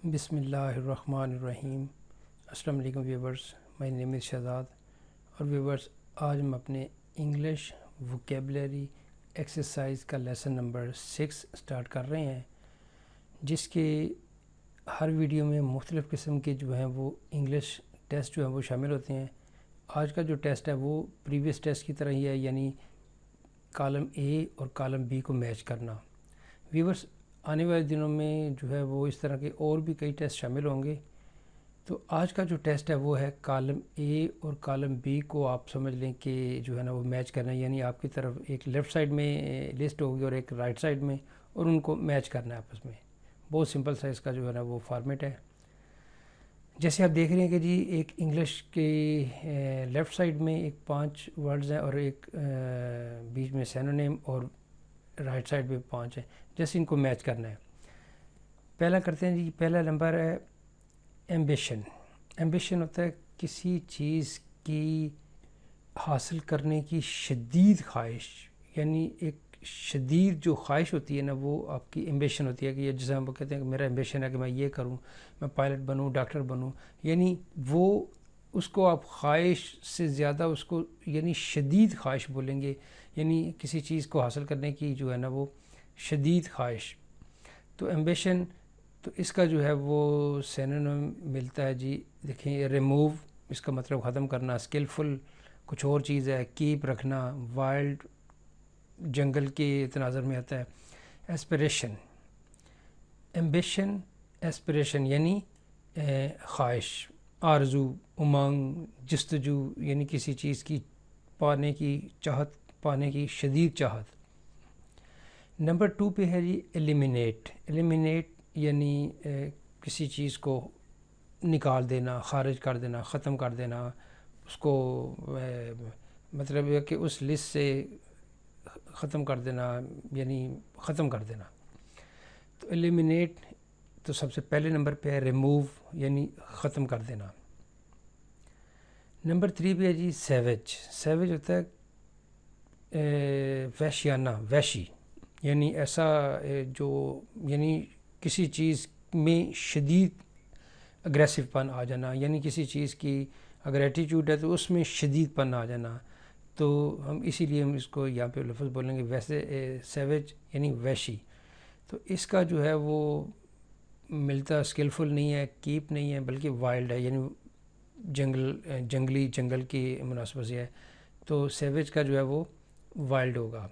بسم اللہ الرحمن الرحیم۔ السلام علیکم ویورز، مائی نیم از شہزاد۔ اور ویورز، آج ہم اپنے انگلش ووکیبلری ایکسرسائز کا لیسن نمبر 6 سٹارٹ کر رہے ہیں، جس کے ہر ویڈیو میں مختلف قسم کے جو ہیں وہ انگلش ٹیسٹ جو ہیں وہ شامل ہوتے ہیں۔ آج کا جو ٹیسٹ ہے وہ پریویس ٹیسٹ کی طرح ہی ہے، یعنی کالم اے اور کالم بی کو میچ کرنا۔ ویورز، آنے والے دنوں میں جو ہے وہ اس طرح کے اور بھی کئی ٹیسٹ شامل ہوں گے، تو آج کا جو ٹیسٹ ہے وہ ہے کالم اے اور کالم بی کو آپ سمجھ لیں کہ جو ہے نا وہ میچ کرنا ہے، یعنی آپ کی طرف ایک لیفٹ سائڈ میں لسٹ ہوگی اور ایک رائٹ سائڈ میں، اور ان کو میچ کرنا ہے آپس میں۔ بہت سمپل سا اس کا جو ہے نا وہ فارمیٹ ہے۔ جیسے آپ دیکھ رہے ہیں کہ جی ایک انگلش کے لیفٹ سائڈ میں ایک 5 ورڈز ہیں اور ایک بیچ میں سینونیم، اور رائٹ سائڈ پہ 5 ہیں۔ جیسے ان کو میچ کرنا ہے، پہلا کرتے ہیں جی۔ پہلا نمبر ہے ایمبیشن۔ ایمبیشن ہوتا ہے کسی چیز کی حاصل کرنے کی شدید خواہش، یعنی ایک شدید جو خواہش ہوتی ہے نا وہ آپ کی ایمبیشن ہوتی ہے، کہ جیسے ہم کہتے ہیں کہ میرا ایمبیشن ہے کہ میں یہ کروں، میں پائلٹ بنوں، ڈاکٹر بنوں، یعنی وہ اس کو آپ خواہش سے زیادہ اس کو یعنی شدید خواہش بولیں گے، یعنی کسی چیز کو حاصل کرنے کی جو ہے نا وہ شدید خواہش۔ تو ایمبیشن، تو اس کا جو ہے وہ سینونیم ملتا ہے جی، دیکھیں ریموو، اس کا مطلب ختم کرنا، اسکلفل کچھ اور چیز ہے، کیپ رکھنا، وائلڈ جنگل کے تناظر میں آتا ہے۔ ایسپریشن، ایمبیشن ایسپریشن یعنی خواہش، آرزو، امنگ، جستجو، یعنی کسی چیز کی پانے کی چاہت، پانے کی شدید چاہت۔ نمبر 2 پہ ہے جی ایلیمینیٹ۔ ایلیمینیٹ یعنی کسی چیز کو نکال دینا، خارج کر دینا، ختم کر دینا، اس کو مطلب یہ کہ اس لسٹ سے ختم کر دینا، یعنی ختم کر دینا۔ تو ایلیمینیٹ تو سب سے پہلے نمبر پہ ہے، ریموو یعنی ختم کر دینا۔ نمبر 3 پہ ہے جی سیویج۔ سیویج ہوتا ہے وحشیانہ، وحشی، یعنی ایسا جو یعنی کسی چیز میں شدید اگریسو پن آ جانا، یعنی کسی چیز کی اگر ایٹیچیوڈ ہے تو اس میں شدید پن آ جانا، تو ہم اسی لیے ہم اس کو یہاں پہ لفظ بولیں گے ویسے سیویج یعنی وحشی۔ تو اس کا جو ہے وہ ملتا اسکلفل نہیں ہے، کیپ نہیں ہے، بلکہ وائلڈ ہے، یعنی جنگل کی مناسبت سے ہے، تو سیویج کا جو ہے وہ وائلڈ ہوگا۔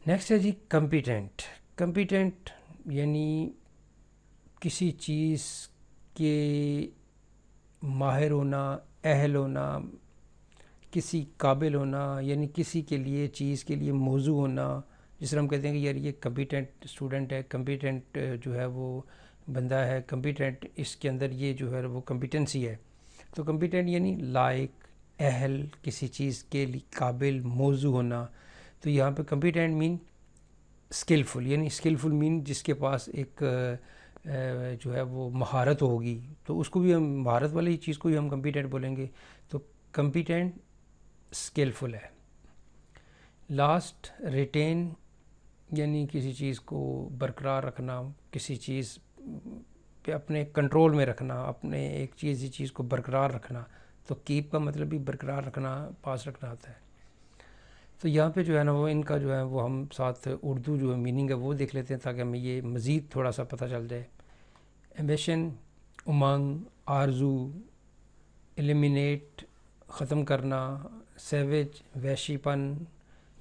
نیکسٹ ہے جی کمپیٹنٹ۔ کمپیٹنٹ یعنی کسی چیز کے ماہر ہونا، اہل ہونا، کسی قابل ہونا، یعنی کسی کے لیے چیز کے لیے موضوع ہونا۔ جس طرح ہم کہتے ہیں کہ یار یہ کمپیٹنٹ اسٹوڈنٹ ہے، کمپیٹنٹ جو ہے وہ بندہ ہے، کمپیٹنٹ اس کے اندر یہ جو ہے وہ کمپیٹنسی ہے۔ تو کمپیٹنٹ یعنی لائق، اہل، کسی چیز کے لیے قابل، موضوع ہونا۔ تو یہاں پہ کمپیٹنٹ مین اسکلفل، یعنی اسکلفل مین جس کے پاس ایک جو ہے وہ مہارت ہوگی، تو اس کو بھی ہم مہارت والی چیز کو ہی ہم کمپیٹنٹ بولیں گے۔ تو کمپیٹنٹ اسکلفل ہے۔ لاسٹ ریٹین یعنی کسی چیز کو برقرار رکھنا، کسی چیز پہ اپنے کنٹرول میں رکھنا، اپنے ایک چیز کو برقرار رکھنا۔ تو کیپ کا مطلب بھی برقرار رکھنا، پاس رکھنا آتا ہے۔ تو یہاں پہ جو ہے نا وہ ان کا جو ہے وہ ہم ساتھ اردو جو میننگ ہے وہ دیکھ لیتے ہیں تاکہ ہمیں یہ مزید تھوڑا سا پتہ چل جائے۔ ایمبیشن امنگ، آرزو، ایلیمینیٹ ختم کرنا، سیویج وحشی پن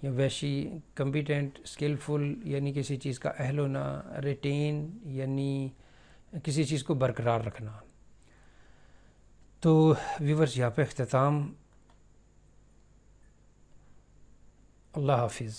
یا وحشی، کمپیٹنٹ اسکلفل یعنی کسی چیز کا اہل ہونا، ریٹین یعنی کسی چیز کو برقرار رکھنا۔ تو ویورز یہاں پہ اختتام۔ اللہ حافظ۔